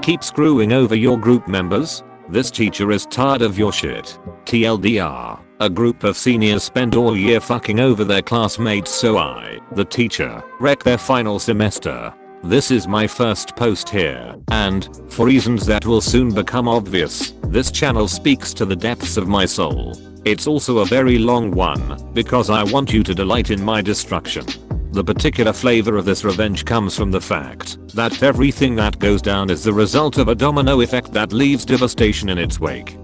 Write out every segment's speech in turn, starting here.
keep screwing over your group members? This teacher is tired of your shit. TLDR, a group of seniors spend all year fucking over their classmates so I, the teacher, wreck their final semester. This is my first post here, and, for reasons that will soon become obvious, this channel speaks to the depths of my soul. It's also a very long one, because I want you to delight in my destruction. The particular flavor of this revenge comes from the fact that everything that goes down is the result of a domino effect that leaves devastation in its wake.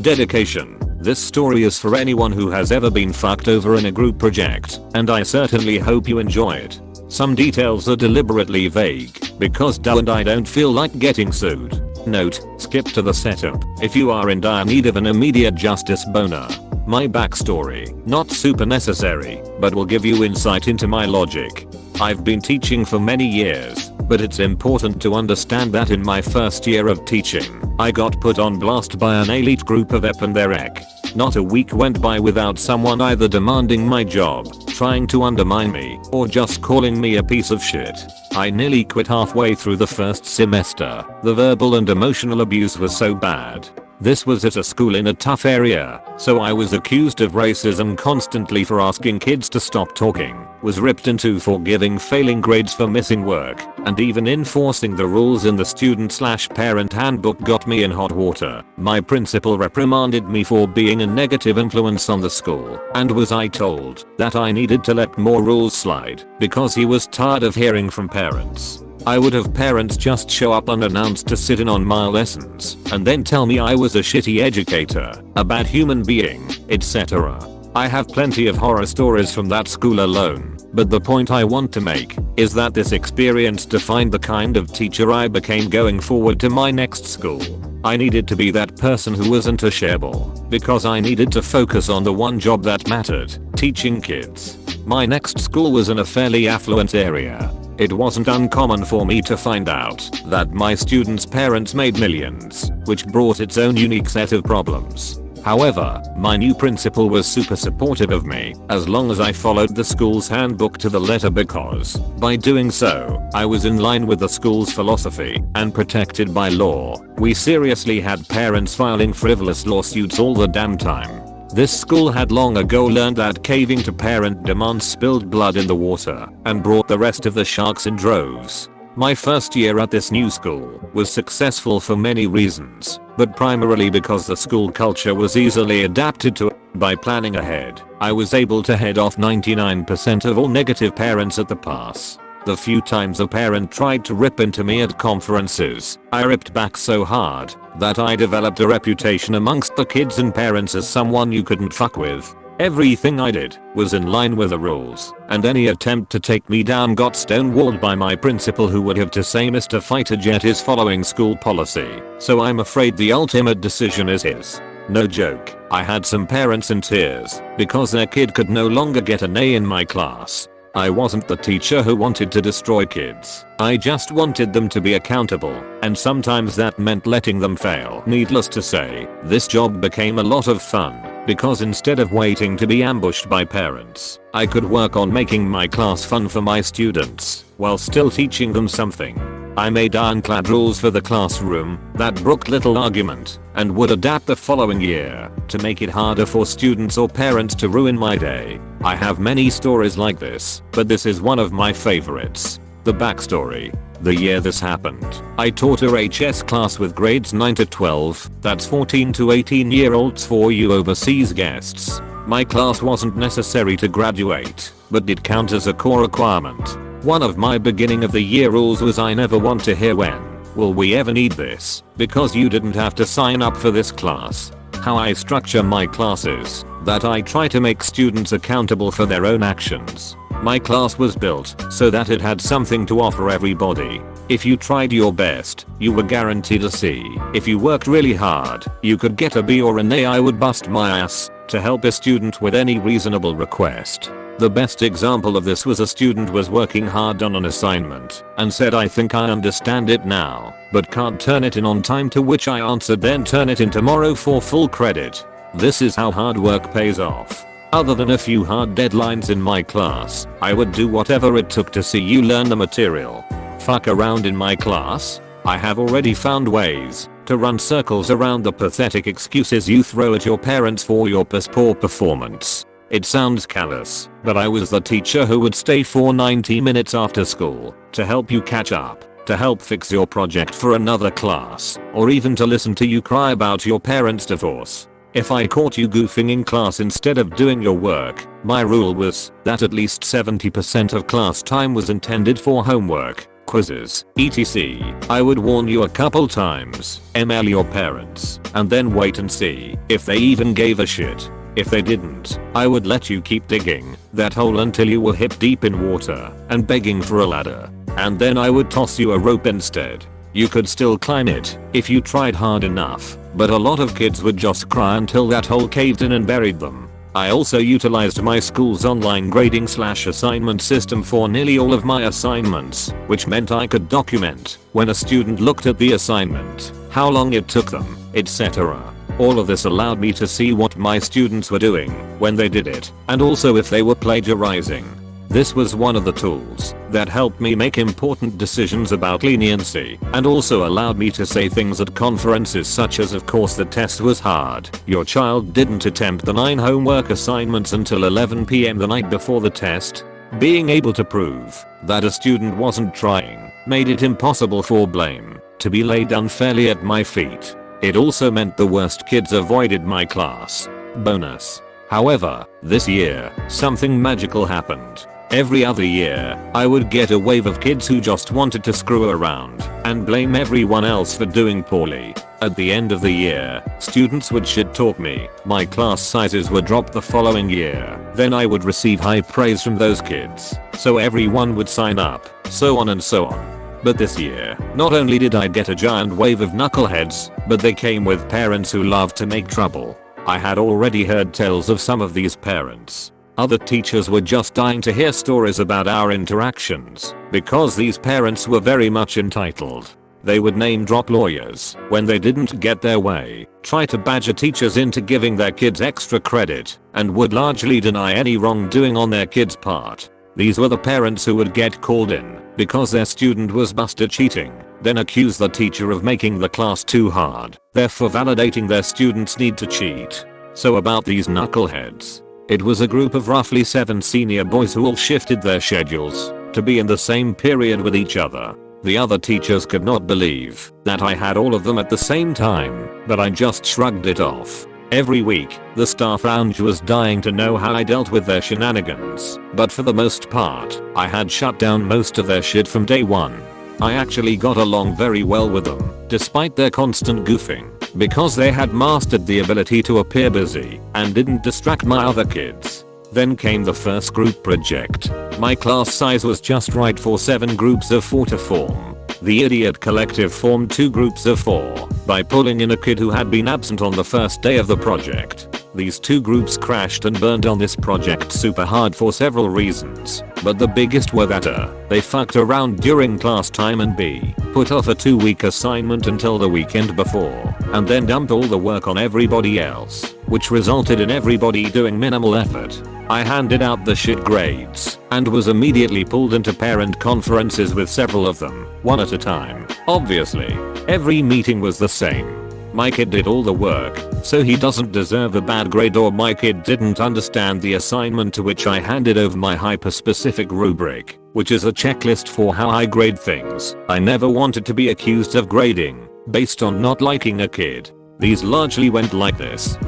Dedication. This story is for anyone who has ever been fucked over in a group project, and I certainly hope you enjoy it. Some details are deliberately vague, because I don't feel like getting sued. Note, skip to the setup if you are in dire need of an immediate justice boner. My backstory, not super necessary, but will give you insight into my logic. I've been teaching for many years, but it's important to understand that in my first year of teaching, I got put on blast by an elite group of ep and their ec. Not a week went by without someone either demanding my job, trying to undermine me, or just calling me a piece of shit. I nearly quit halfway through the first semester. The verbal and emotional abuse was so bad. This was at a school in a tough area, so I was accused of racism constantly for asking kids to stop talking, was ripped into for giving failing grades for missing work, and even enforcing the rules in the student/parent handbook got me in hot water. My principal reprimanded me for being a negative influence on the school, and was I told that I needed to let more rules slide because he was tired of hearing from parents. I would have parents just show up unannounced to sit in on my lessons and then tell me I was a shitty educator, a bad human being, etc. I have plenty of horror stories from that school alone, but the point I want to make is that this experience defined the kind of teacher I became going forward to my next school. I needed to be that person who wasn't a shareball, because I needed to focus on the one job that mattered, teaching kids. My next school was in a fairly affluent area. It wasn't uncommon for me to find out that my students' parents made millions, which brought its own unique set of problems. However, my new principal was super supportive of me as long as I followed the school's handbook to the letter, because by doing so, I was in line with the school's philosophy and protected by law. We seriously had parents filing frivolous lawsuits all the damn time. This school had long ago learned that caving to parent demands spilled blood in the water and brought the rest of the sharks in droves. My first year at this new school was successful for many reasons, but primarily because the school culture was easily adapted to it. By planning ahead, I was able to head off 99% of all negative parents at the pass. The few times a parent tried to rip into me at conferences, I ripped back so hard that I developed a reputation amongst the kids and parents as someone you couldn't fuck with. Everything I did was in line with the rules, and any attempt to take me down got stonewalled by my principal, who would have to say Mr. Fighter Jet is following school policy, so I'm afraid the ultimate decision is his. No joke, I had some parents in tears because their kid could no longer get an A in my class. I wasn't the teacher who wanted to destroy kids. I just wanted them to be accountable, and sometimes that meant letting them fail. Needless to say, this job became a lot of fun, because instead of waiting to be ambushed by parents, I could work on making my class fun for my students, while still teaching them something. I made ironclad rules for the classroom that brooked little argument, and would adapt the following year to make it harder for students or parents to ruin my day. I have many stories like this, but this is one of my favorites. The backstory. The year this happened, I taught a HS class with grades 9 to 12, that's 14 to 18 year olds for you overseas guests. My class wasn't necessary to graduate, but did count as a core requirement. One of my beginning of the year rules was I never want to hear when will we ever need this, because you didn't have to sign up for this class. How I structure my classes, that I try to make students accountable for their own actions. My class was built so that it had something to offer everybody. If you tried your best, you were guaranteed a C. If you worked really hard, you could get a B or an A. I would bust my ass to help a student with any reasonable request. The best example of this was a student was working hard on an assignment and said, I think I understand it now, but can't turn it in on time, to which I answered, then turn it in tomorrow for full credit. This is how hard work pays off. Other than a few hard deadlines in my class, I would do whatever it took to see you learn the material. Fuck around in my class? I have already found ways to run circles around the pathetic excuses you throw at your parents for your poor performance. It sounds callous, but I was the teacher who would stay for 90 minutes after school to help you catch up, to help fix your project for another class, or even to listen to you cry about your parents' divorce. If I caught you goofing in class instead of doing your work, my rule was that at least 70% of class time was intended for homework, quizzes, etc. I would warn you a couple times, email your parents, and then wait and see if they even gave a shit. If they didn't, I would let you keep digging that hole until you were hip deep in water and begging for a ladder. And then I would toss you a rope instead. You could still climb it if you tried hard enough, but a lot of kids would just cry until that hole caved in and buried them. I also utilized my school's online grading/assignment system for nearly all of my assignments, which meant I could document when a student looked at the assignment, how long it took them, etc. All of this allowed me to see what my students were doing when they did it, and also if they were plagiarizing. This was one of the tools that helped me make important decisions about leniency, and also allowed me to say things at conferences such as, of course the test was hard, your child didn't attempt the 9 homework assignments until 11 PM the night before the test. Being able to prove that a student wasn't trying made it impossible for blame to be laid unfairly at my feet. It also meant the worst kids avoided my class. Bonus. However, this year, something magical happened. Every other year, I would get a wave of kids who just wanted to screw around and blame everyone else for doing poorly. At the end of the year, students would shit talk me, my class sizes would drop the following year, then I would receive high praise from those kids, so everyone would sign up, so on and so on. But this year, not only did I get a giant wave of knuckleheads, but they came with parents who loved to make trouble. I had already heard tales of some of these parents. Other teachers were just dying to hear stories about our interactions, because these parents were very much entitled. They would name drop lawyers when they didn't get their way, try to badger teachers into giving their kids extra credit, and would largely deny any wrongdoing on their kids' part. These were the parents who would get called in because their student was busted cheating, then accuse the teacher of making the class too hard, therefore validating their student's need to cheat. So about these knuckleheads. It was a group of roughly 7 senior boys who all shifted their schedules to be in the same period with each other. The other teachers could not believe that I had all of them at the same time, but I just shrugged it off. Every week, the staff lounge was dying to know how I dealt with their shenanigans, but for the most part, I had shut down most of their shit from day one. I actually got along very well with them, despite their constant goofing, because they had mastered the ability to appear busy and didn't distract my other kids. Then came the first group project. My class size was just right for 7 groups of 4 to form. The idiot collective formed 2 groups of 4 by pulling in a kid who had been absent on the first day of the project. These 2 groups crashed and burned on this project super hard for several reasons, but the biggest were that they fucked around during class time and b, put off a 2-week assignment until the weekend before, and then dumped all the work on everybody else, which resulted in everybody doing minimal effort. I handed out the shit grades and was immediately pulled into parent conferences with several of them, one at a time. Obviously, every meeting was the same. My kid did all the work, so he doesn't deserve a bad grade, or my kid didn't understand the assignment, to which I handed over my hyper-specific rubric, which is a checklist for how I grade things. I never wanted to be accused of grading based on not liking a kid. These largely went like this.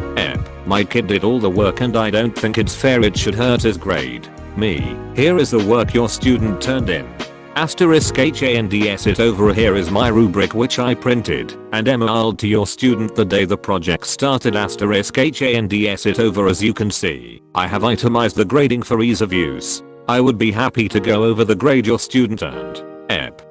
My kid did all the work and I don't think it's fair it should hurt his grade. Me. Here is the work your student turned in. *hands it over. Here is my rubric which I printed and emailed to your student the day the project started. *hands it over. As you can see, I have itemized the grading for ease of use. I would be happy to go over the grade your student earned.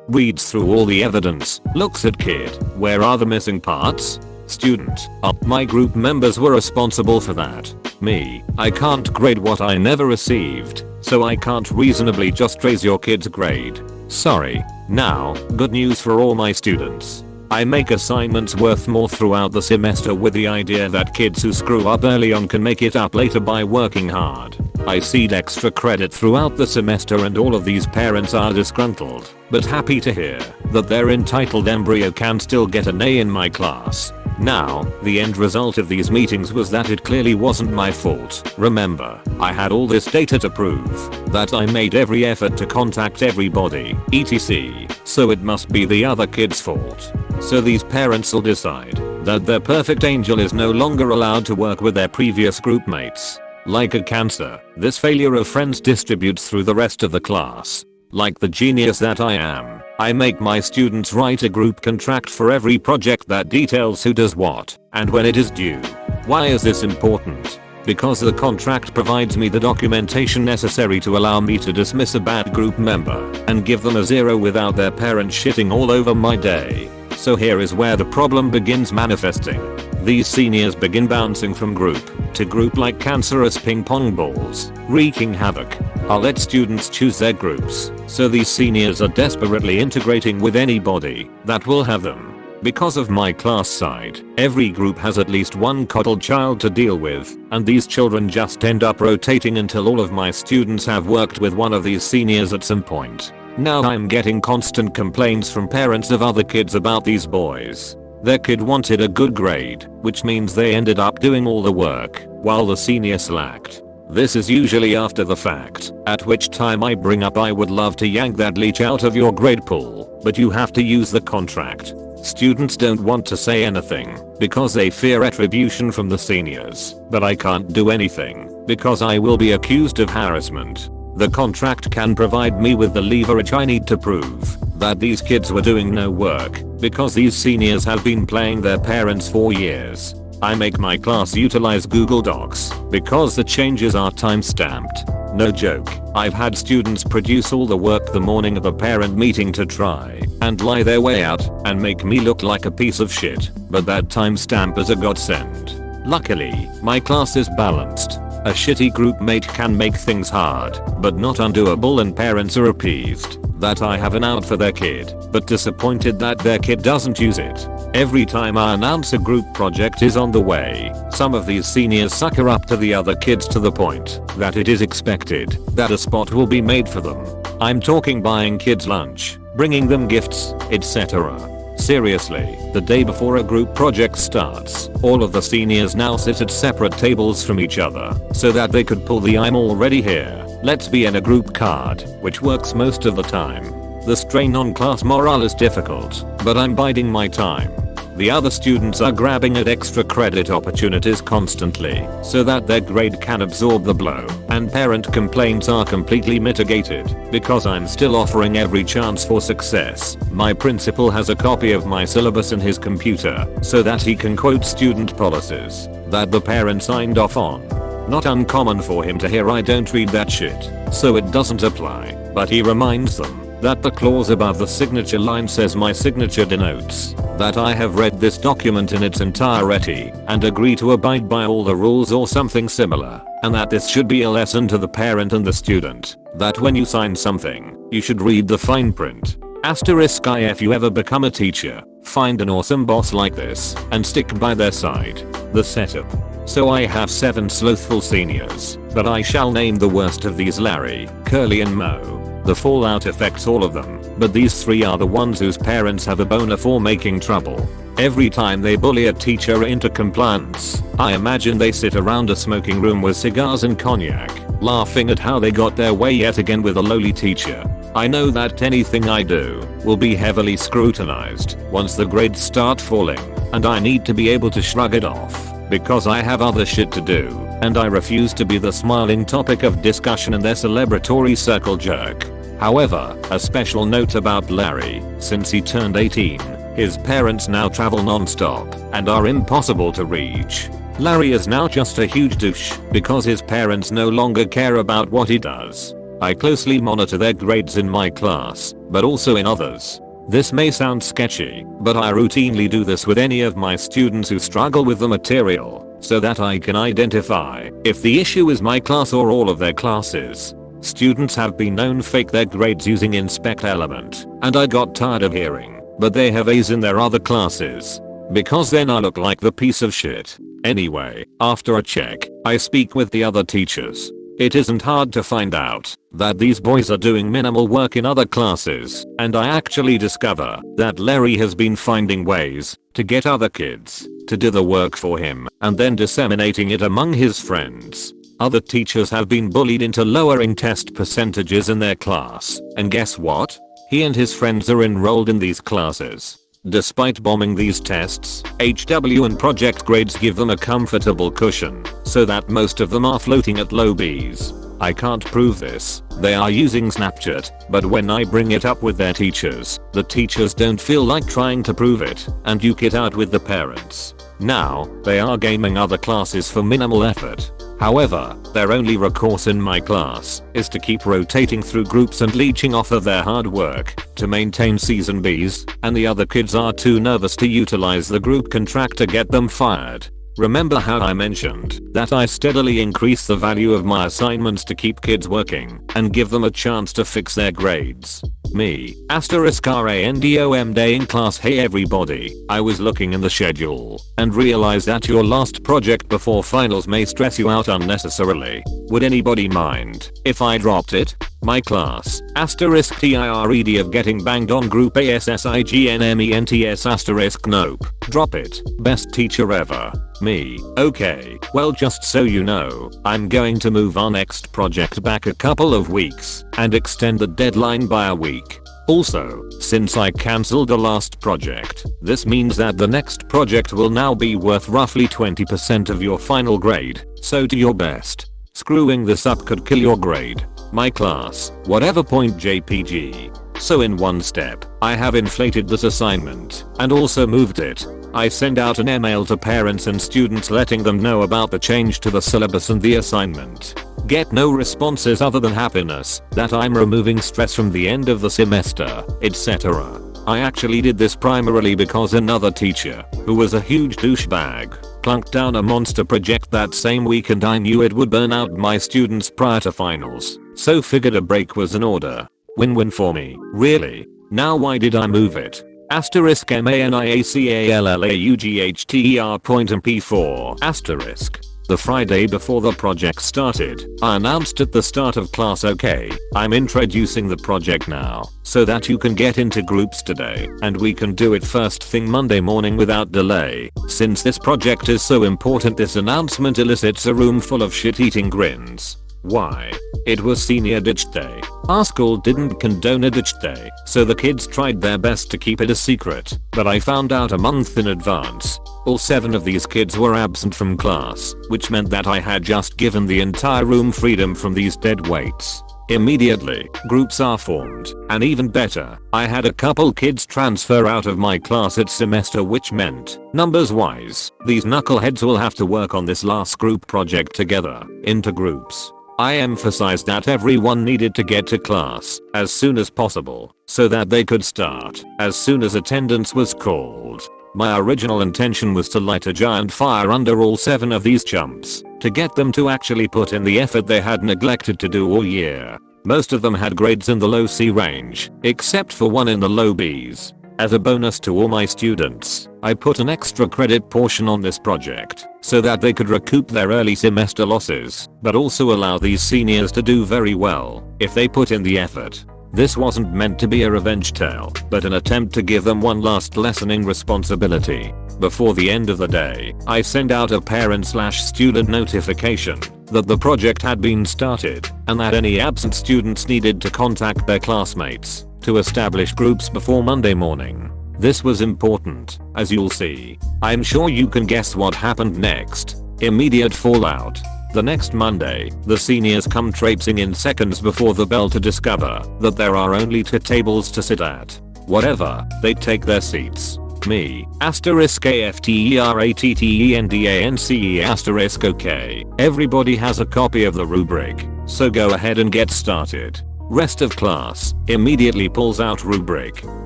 Reads through all the evidence, looks at kid, where are the missing parts? Student. My group members were responsible for that. Me. I can't grade what I never received, so I can't reasonably just raise your kid's grade. Sorry. Now, good news for all my students. I make assignments worth more throughout the semester with the idea that kids who screw up early on can make it up later by working hard. I seed extra credit throughout the semester and all of these parents are disgruntled, but happy to hear that their entitled embryo can still get an A in my class. Now, the end result of these meetings was that it clearly wasn't my fault. Remember, I had all this data to prove that I made every effort to contact everybody, etc. So it must be the other kid's fault. So these parents will decide that their perfect angel is no longer allowed to work with their previous group mates. Like a cancer, this failure of friends distributes through the rest of the class. Like the genius that I am, I make my students write a group contract for every project that details who does what and when it is due. Why is this important? Because the contract provides me the documentation necessary to allow me to dismiss a bad group member and give them a 0 without their parents shitting all over my day. So here is where the problem begins manifesting. These seniors begin bouncing from group to group like cancerous ping pong balls, wreaking havoc. I'll let students choose their groups, so these seniors are desperately integrating with anybody that will have them. Because of my class side, every group has at least one coddled child to deal with, and these children just end up rotating until all of my students have worked with one of these seniors at some point. Now I'm getting constant complaints from parents of other kids about these boys. Their kid wanted a good grade, which means they ended up doing all the work, while the senior slacked. This is usually after the fact, at which time I bring up I would love to yank that leech out of your grade pool, but you have to use the contract. Students don't want to say anything, because they fear retribution from the seniors, but I can't do anything, because I will be accused of harassment. The contract can provide me with the leverage I need to prove that these kids were doing no work, because these seniors have been playing their parents for years. I make my class utilize Google Docs, because the changes are time-stamped. No joke, I've had students produce all the work the morning of a parent meeting to try and lie their way out and make me look like a piece of shit, but that timestamp is a godsend. Luckily, my class is balanced. A shitty group mate can make things hard, but not undoable, and parents are appeased that I have an out for their kid, but disappointed that their kid doesn't use it. Every time I announce a group project is on the way, some of these seniors sucker up to the other kids to the point that it is expected that a spot will be made for them. I'm talking buying kids lunch, bringing them gifts, etc. Seriously, the day before a group project starts, all of the seniors now sit at separate tables from each other so that they could pull the "I'm already here, let's be in a group" card, which works most of the time. The strain on class morale is difficult, but I'm biding my time. The other students are grabbing at extra credit opportunities constantly so that their grade can absorb the blow, and parent complaints are completely mitigated because I'm still offering every chance for success. My principal has a copy of my syllabus in his computer so that he can quote student policies that the parent signed off on. Not uncommon for him to hear I don't read that shit, so it doesn't apply, but he reminds them that the clause above the signature line says my signature denotes that I have read this document in its entirety and agree to abide by all the rules or something similar, and that this should be a lesson to the parent and the student that when you sign something, you should read the fine print. Asterisk I if you ever become a teacher, find an awesome boss like this and stick by their side. The setup. So I have 7 slothful seniors, but I shall name the worst of these Larry, Curly and Mo. The fallout affects all of them, but these 3 are the ones whose parents have a boner for making trouble. Every time they bully a teacher into compliance, I imagine they sit around a smoking room with cigars and cognac, laughing at how they got their way yet again with a lowly teacher. I know that anything I do will be heavily scrutinized once the grades start falling, and I need to be able to shrug it off because I have other shit to do, and I refuse to be the smiling topic of discussion in their celebratory circle jerk. However, a special note about Larry: since he turned 18, his parents now travel non-stop and are impossible to reach. Larry is now just a huge douche because his parents no longer care about what he does. I closely monitor their grades in my class, but also in others. This may sound sketchy, but I routinely do this with any of my students who struggle with the material, so that I can identify if the issue is my class or all of their classes. Students have been known fake their grades using Inspect Element, and I got tired of hearing, but they have A's in their other classes. Because then I look like the piece of shit. Anyway, after a check, I speak with the other teachers. It isn't hard to find out that these boys are doing minimal work in other classes, and I actually discover that Larry has been finding ways to get other kids to do the work for him and then disseminating it among his friends. Other teachers have been bullied into lowering test percentages in their class, and guess what? He and his friends are enrolled in these classes. Despite bombing these tests, HW and project grades give them a comfortable cushion, so that most of them are floating at low B's. I can't prove this, they are using Snapchat, but when I bring it up with their teachers, the teachers don't feel like trying to prove it, and duke it out with the parents. Now, they are gaming other classes for minimal effort. However, their only recourse in my class is to keep rotating through groups and leeching off of their hard work to maintain season B's, and the other kids are too nervous to utilize the group contract to get them fired. Remember how I mentioned that I steadily increase the value of my assignments to keep kids working and give them a chance to fix their grades? Me, *random day in class. Hey everybody, I was looking in the schedule and realized that your last project before finals may stress you out unnecessarily. Would anybody mind if I dropped it? My class, *tired of getting banged on group ASSIGNMENTS nope. Drop it. Best teacher ever. Me. Okay, well just so you know, I'm going to move our next project back a couple of weeks and extend the deadline by a week. Also, since I cancelled the last project, this means that the next project will now be worth roughly 20% of your final grade, so do your best. Screwing this up could kill your grade. My class, whatever point JPG. So in one step, I have inflated this assignment and also moved it. I send out an email to parents and students letting them know about the change to the syllabus and the assignment. Get no responses other than happiness that I'm removing stress from the end of the semester, etc. I actually did this primarily because another teacher, who was a huge douchebag, plunked down a monster project that same week and I knew it would burn out my students prior to finals, so figured a break was in order. Win-win for me, really. Now why did I move it? *maniacallaughter.mp4 The Friday before the project started, I announced at the start of class, okay, I'm introducing the project now, so that you can get into groups today, and we can do it first thing Monday morning without delay. Since this project is so important, this announcement elicits a room full of shit-eating grins. Why? It was senior ditch day. Our school didn't condone a ditch day, so the kids tried their best to keep it a secret, but I found out a month in advance. All 7 of these kids were absent from class, which meant that I had just given the entire room freedom from these dead weights. Immediately, groups are formed, and even better, I had a couple kids transfer out of my class at semester, which meant, numbers wise, these knuckleheads will have to work on this last group project together, into groups. I emphasized that everyone needed to get to class as soon as possible, so that they could start as soon as attendance was called. My original intention was to light a giant fire under all 7 of these chumps, to get them to actually put in the effort they had neglected to do all year. Most of them had grades in the low C range, except for one in the low B's. As a bonus to all my students, I put an extra credit portion on this project, so that they could recoup their early semester losses, but also allow these seniors to do very well, if they put in the effort. This wasn't meant to be a revenge tale, but an attempt to give them one last lessening responsibility. Before the end of the day, I send out a parent/student notification that the project had been started, and that any absent students needed to contact their classmates to establish groups before Monday morning. This was important, as you'll see. I'm sure you can guess what happened next. Immediate fallout. The next Monday, the seniors come traipsing in seconds before the bell to discover that there are only 2 tables to sit at. Whatever, they take their seats. Me, *AFTERATTENDANCE OK. Everybody has a copy of the rubric, so go ahead and get started. Rest of class immediately pulls out rubric.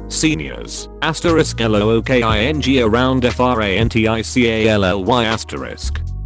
Seniors, *LOOKING around FRANTICALLY*.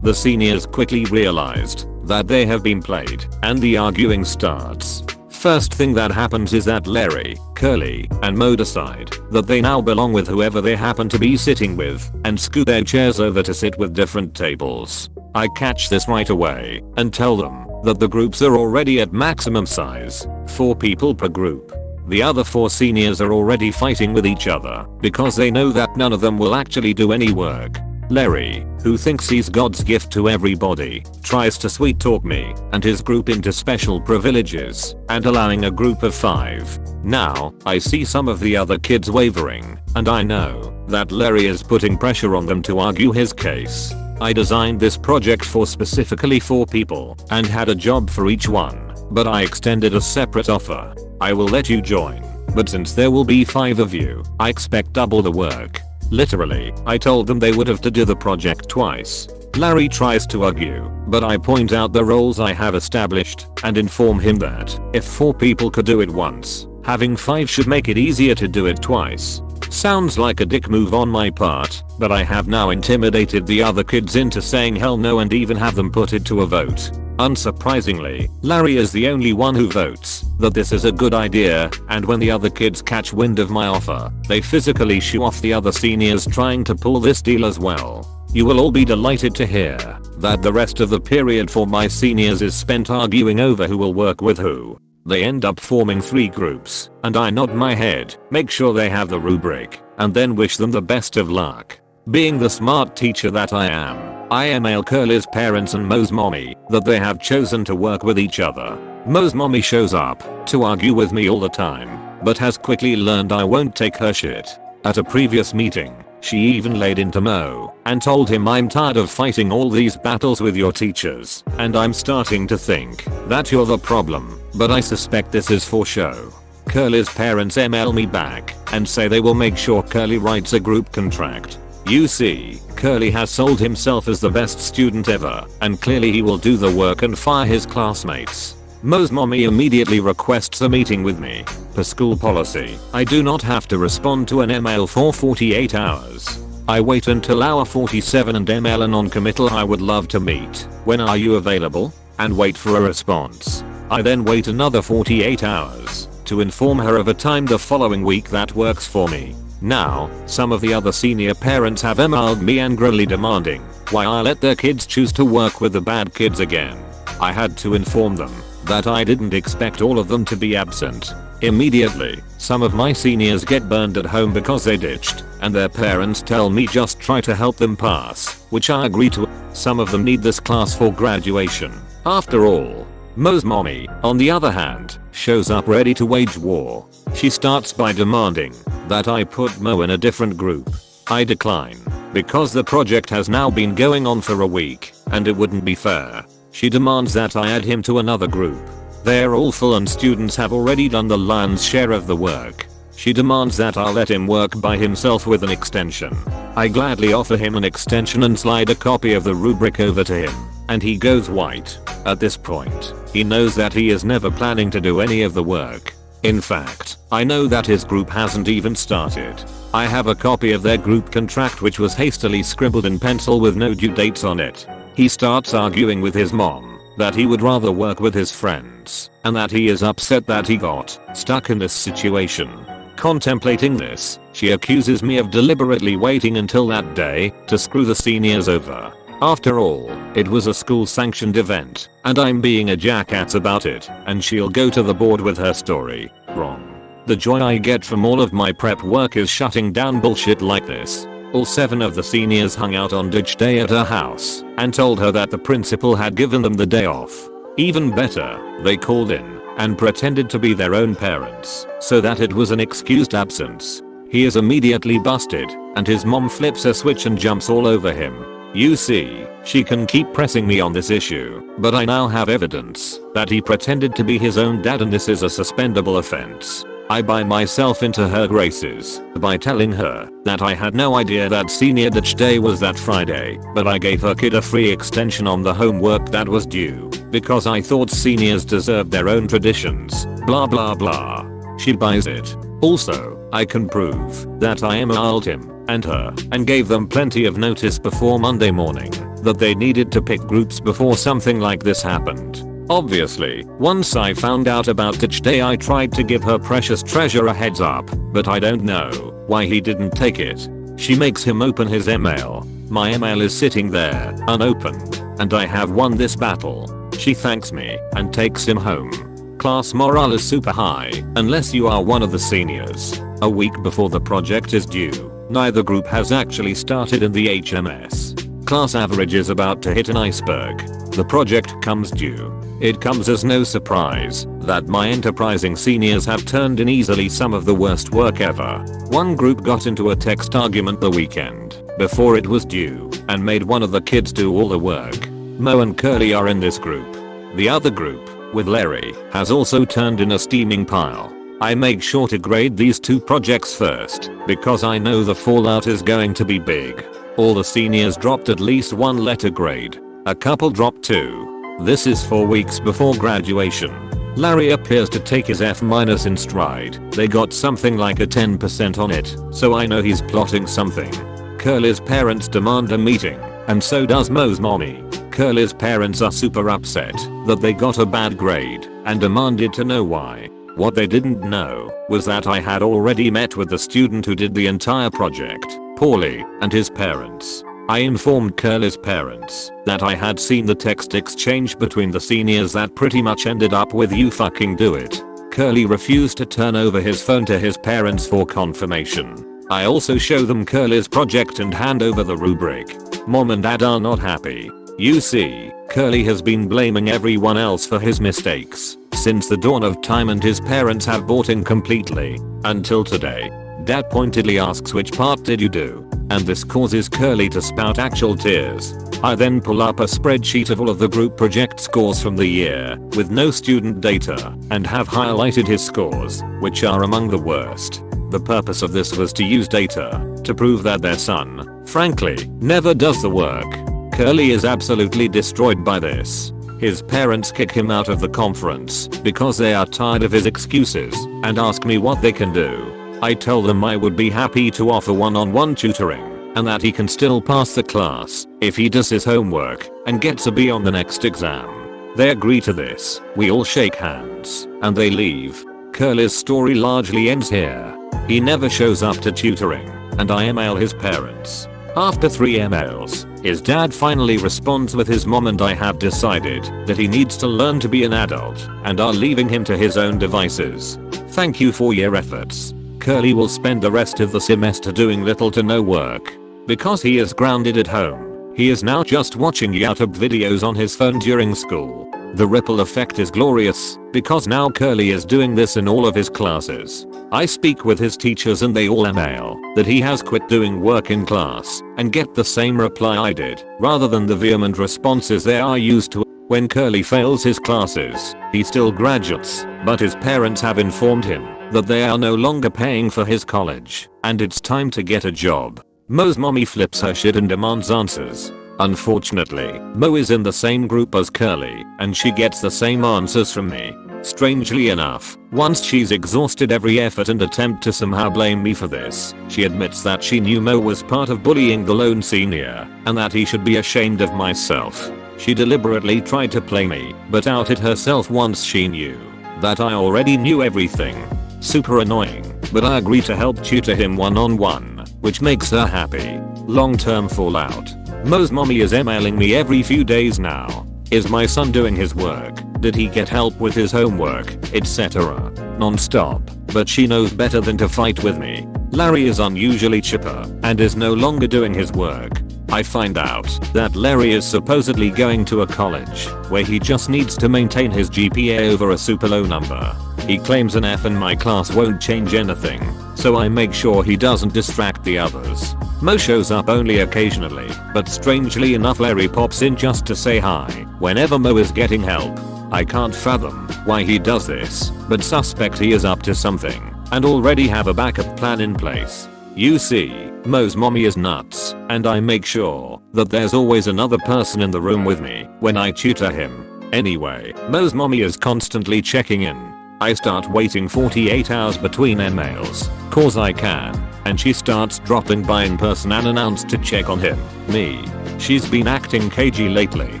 The seniors quickly realized that they have been played, and the arguing starts. First thing that happens is that Larry, Curly, and Mo decide that they now belong with whoever they happen to be sitting with, and scoot their chairs over to sit with different tables. I catch this right away and tell them that the groups are already at maximum size, 4 people per group. The other 4 seniors are already fighting with each other because they know that none of them will actually do any work. Larry, who thinks he's God's gift to everybody, tries to sweet talk me and his group into special privileges and allowing a group of 5. Now, I see some of the other kids wavering, and I know that Larry is putting pressure on them to argue his case. I designed this project for specifically 4 people and had a job for each one, but I extended a separate offer. I will let you join, but since there will be 5 of you, I expect double the work. Literally, I told them they would have to do the project twice. Larry tries to argue, but I point out the roles I have established and inform him that if 4 people could do it once, having 5 should make it easier to do it twice. Sounds like a dick move on my part, but I have now intimidated the other kids into saying hell no and even have them put it to a vote. Unsurprisingly, Larry is the only one who votes that this is a good idea, and when the other kids catch wind of my offer, they physically shoo off the other seniors trying to pull this deal as well. You will all be delighted to hear that the rest of the period for my seniors is spent arguing over who will work with who. They end up forming 3 groups, and I nod my head, make sure they have the rubric, and then wish them the best of luck. Being the smart teacher that I email Curly's parents and Mo's mommy that they have chosen to work with each other. Mo's mommy shows up to argue with me all the time, but has quickly learned I won't take her shit. At a previous meeting, she even laid into Mo and told him I'm tired of fighting all these battles with your teachers, and I'm starting to think that you're the problem, but I suspect this is for show. Curly's parents email me back and say they will make sure Curly writes a group contract. You see, Curly has sold himself as the best student ever, and clearly he will do the work and fire his classmates. Mo's mommy immediately requests a meeting with me. Per school policy, I do not have to respond to an email for 48 hours. I wait until hour 47 and email a non-committal I would love to meet. When are you available? And wait for a response. I then wait another 48 hours to inform her of a time the following week that works for me. Now, some of the other senior parents have emailed me angrily demanding why I let their kids choose to work with the bad kids again. I had to inform them that I didn't expect all of them to be absent. Immediately, some of my seniors get burned at home because they ditched, and their parents tell me just try to help them pass, which I agree to. Some of them need this class for graduation. After all, Mo's mommy, on the other hand, shows up ready to wage war. She starts by demanding that I put Mo in a different group. I decline, because the project has now been going on for a week, and it wouldn't be fair. She demands that I add him to another group. They're all full and students have already done the lion's share of the work. She demands that I'll let him work by himself with an extension. I gladly offer him an extension and slide a copy of the rubric over to him, and he goes white. At this point, he knows that he is never planning to do any of the work. In fact, I know that his group hasn't even started. I have a copy of their group contract which was hastily scribbled in pencil with no due dates on it. He starts arguing with his mom that he would rather work with his friends, and that he is upset that he got stuck in this situation. Contemplating this, she accuses me of deliberately waiting until that day to screw the seniors over. After all, it was a school-sanctioned event, and I'm being a jackass about it, and she'll go to the board with her story. Wrong. The joy I get from all of my prep work is shutting down bullshit like this. All 7 of the seniors hung out on ditch day at her house and told her that the principal had given them the day off. Even better, they called in and pretended to be their own parents so that it was an excused absence. He is immediately busted, and his mom flips a switch and jumps all over him. You see, she can keep pressing me on this issue, but I now have evidence that he pretended to be his own dad, and this is a suspendable offense. I buy myself into her graces by telling her that I had no idea that senior ditch day was that Friday, but I gave her kid a free extension on the homework that was due because I thought seniors deserved their own traditions, blah blah blah. She buys it. Also, I can prove that I emailed him and her and gave them plenty of notice before Monday morning that they needed to pick groups before something like this happened. Obviously, once I found out about ditch day, I tried to give her precious treasure a heads up, but I don't know why he didn't take it. She makes him open his email. My email is sitting there, unopened, and I have won this battle. She thanks me and takes him home. Class morale is super high unless you are one of the seniors. A week before the project is due, neither group has actually started in the HMS. Class average is about to hit an iceberg. The project comes due. It comes as no surprise that my enterprising seniors have turned in easily some of the worst work ever. One group got into a text argument the weekend before it was due and made one of the kids do all the work. Mo and Curly are in this group. The other group, with Larry, has also turned in a steaming pile. I make sure to grade these two projects first because I know the fallout is going to be big. All the seniors dropped at least one letter grade. A couple dropped 2. This is 4 weeks before graduation. Larry appears to take his F- in stride. They got something like a 10% on it, so I know he's plotting something. Curly's parents demand a meeting, and so does Mo's mommy. Curly's parents are super upset that they got a bad grade and demanded to know why. What they didn't know was that I had already met with the student who did the entire project, Paulie, and his parents. I informed Curly's parents that I had seen the text exchange between the seniors that pretty much ended up with "you fucking do it." Curly refused to turn over his phone to his parents for confirmation. I also show them Curly's project and hand over the rubric. Mom and dad are not happy. You see, Curly has been blaming everyone else for his mistakes since the dawn of time, and his parents have bought in completely. Until today. Dad pointedly asks, "Which part did you do?" And this causes Curly to spout actual tears. I then pull up a spreadsheet of all of the group project scores from the year with no student data and have highlighted his scores, which are among the worst. The purpose of this was to use data to prove that their son, frankly, never does the work. Curly is absolutely destroyed by this. His parents kick him out of the conference because they are tired of his excuses and ask me what they can do. I tell them I would be happy to offer one-on-one tutoring and that he can still pass the class if he does his homework and gets a B on the next exam. They agree to this, we all shake hands, and they leave. Curly's story largely ends here. He never shows up to tutoring, and I email his parents. After 3 emails, his dad finally responds with his mom and I have decided that he needs to learn to be an adult and are leaving him to his own devices. Thank you for your efforts. Curly will spend the rest of the semester doing little to no work. Because he is grounded at home, he is now just watching YouTube videos on his phone during school. The ripple effect is glorious because now Curly is doing this in all of his classes. I speak with his teachers and they all email that he has quit doing work in class and get the same reply I did rather than the vehement responses they are used to. When Curly fails his classes, he still graduates, but his parents have informed him that they are no longer paying for his college and it's time to get a job. Mo's mommy flips her shit and demands answers. Unfortunately, Mo is in the same group as Curly and she gets the same answers from me. Strangely enough, once she's exhausted every effort and attempt to somehow blame me for this, she admits that she knew Mo was part of bullying the lone senior and that he should be ashamed of myself. She deliberately tried to play me, but outed herself once she knew that I already knew everything. Super annoying, but I agree to help tutor him one-on-one, which makes her happy. Long-term fallout. Mo's mommy is emailing me every few days now. Is my son doing his work? Did he get help with his homework? Etc. Non-stop, but she knows better than to fight with me. Larry is unusually chipper and is no longer doing his work. I find out that Larry is supposedly going to a college where he just needs to maintain his GPA over a super low number. He claims an F in my class won't change anything, so I make sure he doesn't distract the others. Mo shows up only occasionally, but strangely enough Larry pops in just to say hi whenever Mo is getting help. I can't fathom why he does this, but suspect he is up to something and already have a backup plan in place. You see, Mo's mommy is nuts, and I make sure that there's always another person in the room with me when I tutor him. Anyway, Mo's mommy is constantly checking in. I start waiting 48 hours between emails, cause I can, and she starts dropping by in person unannounced to check on him, me. She's been acting cagey lately,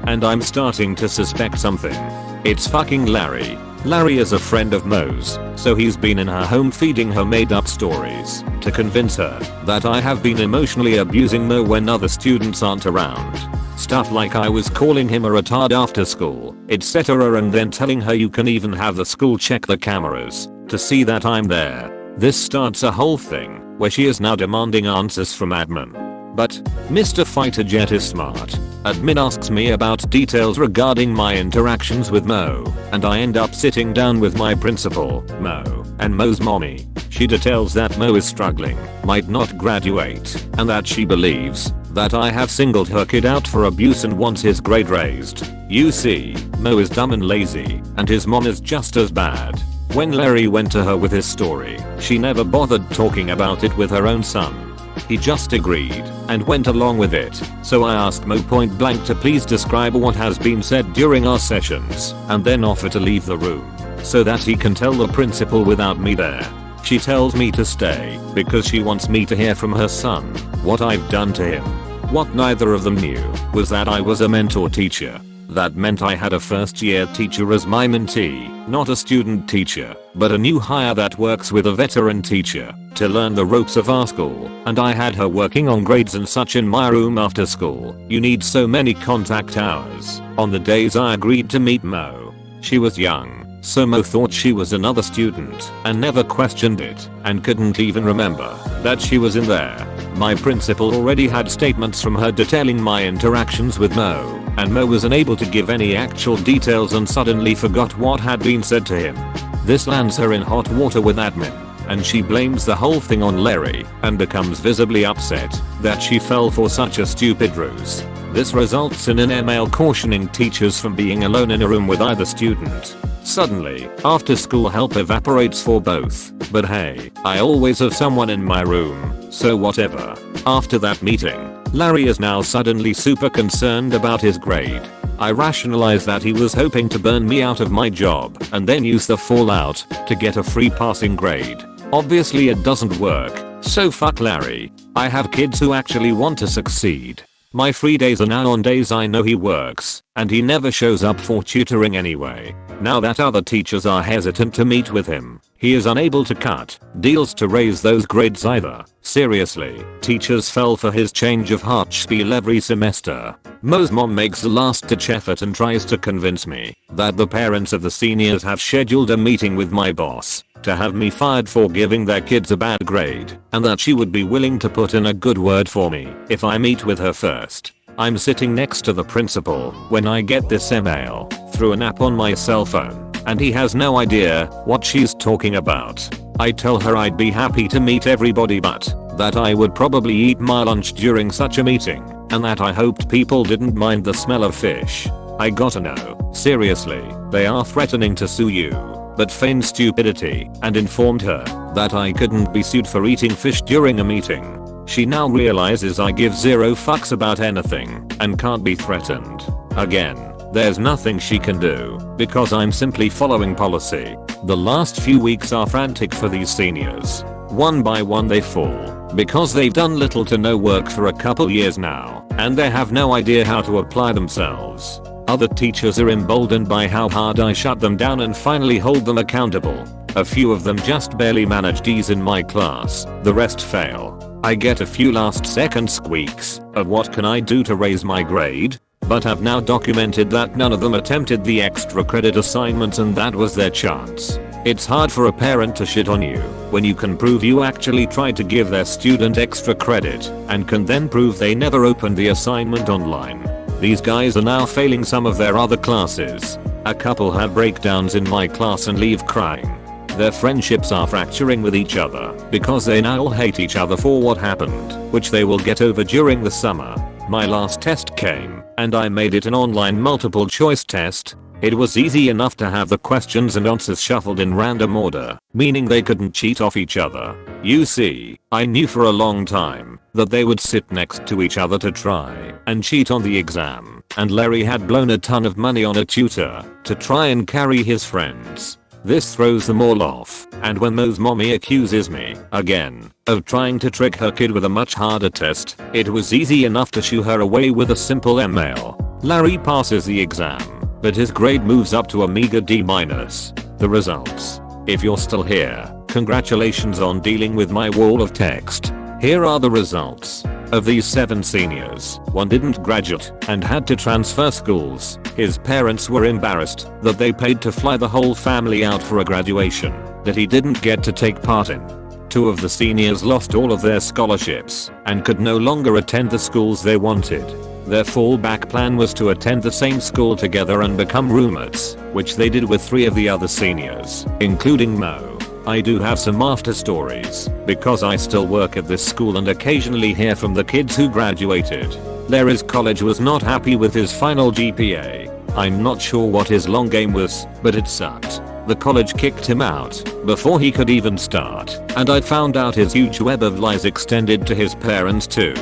and I'm starting to suspect something. It's fucking Larry. Larry is a friend of Mo's, so he's been in her home feeding her made up stories to convince her that I have been emotionally abusing Mo when other students aren't around. Stuff like I was calling him a retard after school, etc., and then telling her you can even have the school check the cameras to see that I'm there. This starts a whole thing where she is now demanding answers from admin. But Mr. Fighter Jet is smart. Admin asks me about details regarding my interactions with Mo, and I end up sitting down with my principal, Mo, and Mo's mommy. She details that Mo is struggling, might not graduate, and that she believes that I have singled her kid out for abuse and wants his grade raised. You see, Mo is dumb and lazy, and his mom is just as bad. When Larry went to her with his story, she never bothered talking about it with her own son. He just agreed and went along with it, so I asked Mo point blank to please describe what has been said during our sessions and then offer to leave the room so that he can tell the principal without me there. She tells me to stay because she wants me to hear from her son what I've done to him. What neither of them knew was that I was a mentor teacher. That meant I had a first year teacher as my mentee, not a student teacher, but a new hire that works with a veteran teacher to learn the ropes of our school, and I had her working on grades and such in my room after school. You need so many contact hours. On the days I agreed to meet Mo, she was young, so Mo thought she was another student and never questioned it and couldn't even remember that she was in there. My principal already had statements from her detailing my interactions with Mo, and Mo was unable to give any actual details and suddenly forgot what had been said to him. This lands her in hot water with admin, and she blames the whole thing on Larry and becomes visibly upset that she fell for such a stupid ruse. This results in an email cautioning teachers from being alone in a room with either student. Suddenly, after school help evaporates for both, but hey, I always have someone in my room, so whatever. After that meeting, Larry is now suddenly super concerned about his grade. I rationalize that he was hoping to burn me out of my job and then use the fallout to get a free passing grade. Obviously it doesn't work, so fuck Larry. I have kids who actually want to succeed. My free days are now on days I know he works, and he never shows up for tutoring anyway. Now that other teachers are hesitant to meet with him, he is unable to cut deals to raise those grades either. Seriously, teachers fell for his change of heart spiel every semester. Mo's mom makes a last-ditch effort and tries to convince me that the parents of the seniors have scheduled a meeting with my boss to have me fired for giving their kids a bad grade, and that she would be willing to put in a good word for me if I meet with her first. I'm sitting next to the principal when I get this email through an app on my cell phone, and he has no idea what she's talking about. I tell her I'd be happy to meet everybody but that I would probably eat my lunch during such a meeting, and that I hoped people didn't mind the smell of fish. I gotta know, seriously, they are threatening to sue you, but feigned stupidity and informed her that I couldn't be sued for eating fish during a meeting. She now realizes I give zero fucks about anything and can't be threatened. Again, there's nothing she can do because I'm simply following policy. The last few weeks are frantic for these seniors. One by one they fall because they've done little to no work for a couple years now, and they have no idea how to apply themselves. Other teachers are emboldened by how hard I shut them down and finally hold them accountable. A few of them just barely manage D's in my class, the rest fail. I get a few last second squeaks of what can I do to raise my grade, but have now documented that none of them attempted the extra credit assignments and that was their chance. It's hard for a parent to shit on you when you can prove you actually tried to give their student extra credit and can then prove they never opened the assignment online. These guys are now failing some of their other classes. A couple have breakdowns in my class and leave crying. Their friendships are fracturing with each other because they now all hate each other for what happened, which they will get over during the summer. My last test came, and I made it an online multiple choice test. It was easy enough to have the questions and answers shuffled in random order, meaning they couldn't cheat off each other. You see, I knew for a long time that they would sit next to each other to try and cheat on the exam, and Larry had blown a ton of money on a tutor to try and carry his friends. This throws them all off, and when Mo's mommy accuses me, again, of trying to trick her kid with a much harder test, it was easy enough to shoo her away with a simple email. Larry passes the exam, but his grade moves up to a meager D-. The results. If you're still here, congratulations on dealing with my wall of text. Here are the results. Of these 7 seniors, 1 didn't graduate and had to transfer schools. His parents were embarrassed that they paid to fly the whole family out for a graduation that he didn't get to take part in. 2 of the seniors lost all of their scholarships and could no longer attend the schools they wanted. Their fallback plan was to attend the same school together and become roommates, which they did with 3 of the other seniors, including Mo. I do have some after stories, because I still work at this school and occasionally hear from the kids who graduated. Larry's college was not happy with his final GPA. I'm not sure what his long game was, but it sucked. The college kicked him out before he could even start, and I found out his huge web of lies extended to his parents too.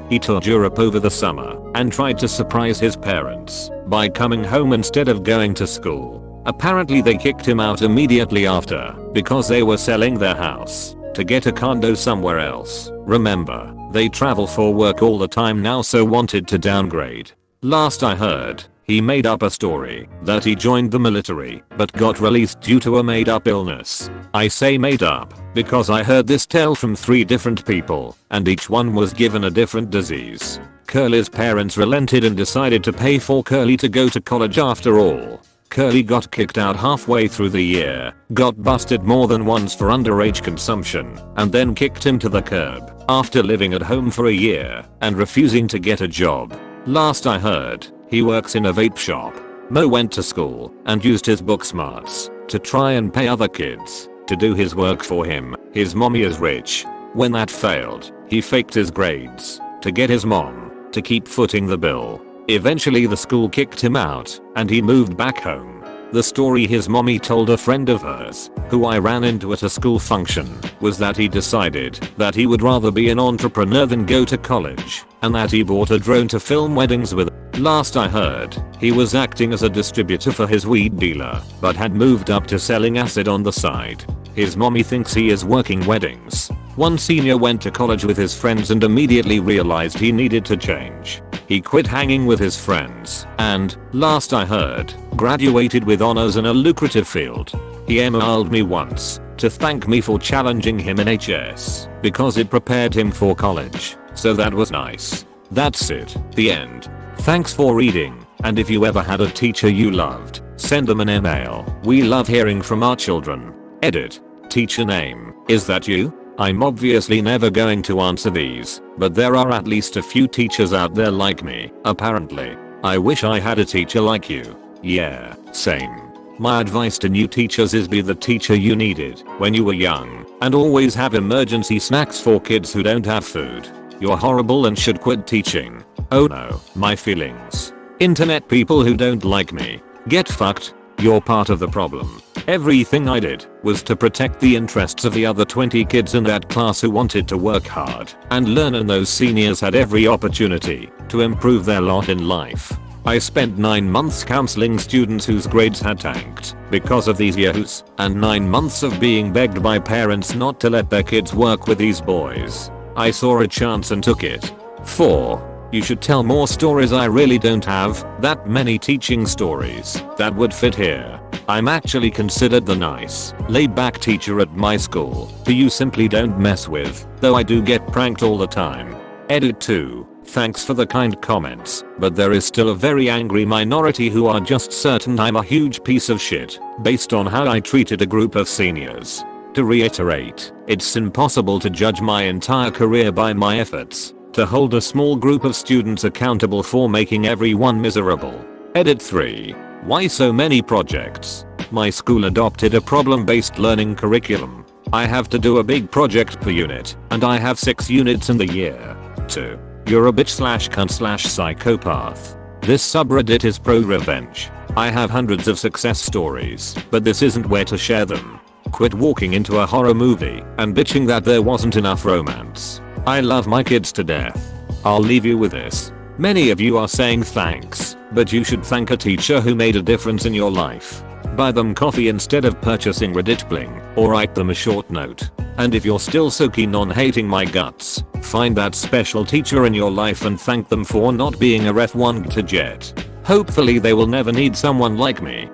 He toured Europe over the summer and tried to surprise his parents by coming home instead of going to school. Apparently they kicked him out immediately after because they were selling their house to get a condo somewhere else. Remember, they travel for work all the time now, so wanted to downgrade. Last I heard, he made up a story that he joined the military but got released due to a made up illness. I say made up because I heard this tale from 3 different people and each one was given a different disease. Curly's parents relented and decided to pay for Curly to go to college after all. Curly got kicked out halfway through the year, got busted more than once for underage consumption, and then kicked him to the curb after living at home for a year and refusing to get a job. Last I heard, he works in a vape shop. Mo went to school and used his book smarts to try and pay other kids to do his work for him. His mommy is rich. When that failed, he faked his grades to get his mom to keep footing the bill. Eventually the school kicked him out and he moved back home. The story his mommy told a friend of hers, who I ran into at a school function, was that he decided that he would rather be an entrepreneur than go to college, and that he bought a drone to film weddings with. Last I heard, he was acting as a distributor for his weed dealer, but had moved up to selling acid on the side. His mommy thinks he is working weddings. One senior went to college with his friends and immediately realized he needed to change. He quit hanging with his friends and, last I heard, graduated with honors in a lucrative field. He emailed me once to thank me for challenging him in HS because it prepared him for college, so that was nice. That's it, the end. Thanks for reading, and if you ever had a teacher you loved, send them an email. We love hearing from our children. Edit. Teacher name, is that you? I'm obviously never going to answer these, but there are at least a few teachers out there like me, apparently. I wish I had a teacher like you. Yeah, same. My advice to new teachers is be the teacher you needed when you were young, and always have emergency snacks for kids who don't have food. You're horrible and should quit teaching. Oh no, my feelings. Internet people who don't like me, get fucked. You're part of the problem. Everything I did was to protect the interests of the other 20 kids in that class who wanted to work hard and learn, and those seniors had every opportunity to improve their lot in life. I spent 9 months counseling students whose grades had tanked because of these yahoos, and 9 months of being begged by parents not to let their kids work with these boys. I saw a chance and took it. 4. You should tell more stories. I really don't have that many teaching stories that would fit here. I'm actually considered the nice, laid-back teacher at my school who you simply don't mess with, though I do get pranked all the time. Edit 2. Thanks for the kind comments, but there is still a very angry minority who are just certain I'm a huge piece of shit based on how I treated a group of seniors. To reiterate, it's impossible to judge my entire career by my efforts to hold a small group of students accountable for making everyone miserable. Edit 3. Why so many projects? My school adopted a problem-based learning curriculum. I have to do a big project per unit, and I have 6 units in the year. 2. You're a bitch/cunt/psychopath. This subreddit is ProRevenge. I have hundreds of success stories, but this isn't where to share them. Quit walking into a horror movie and bitching that there wasn't enough romance. I love my kids to death. I'll leave you with this. Many of you are saying thanks, but you should thank a teacher who made a difference in your life. Buy them coffee instead of purchasing Reddit bling, or write them a short note. And if you're still so keen on hating my guts, find that special teacher in your life and thank them for not being a ref 1 to jet. Hopefully they will never need someone like me.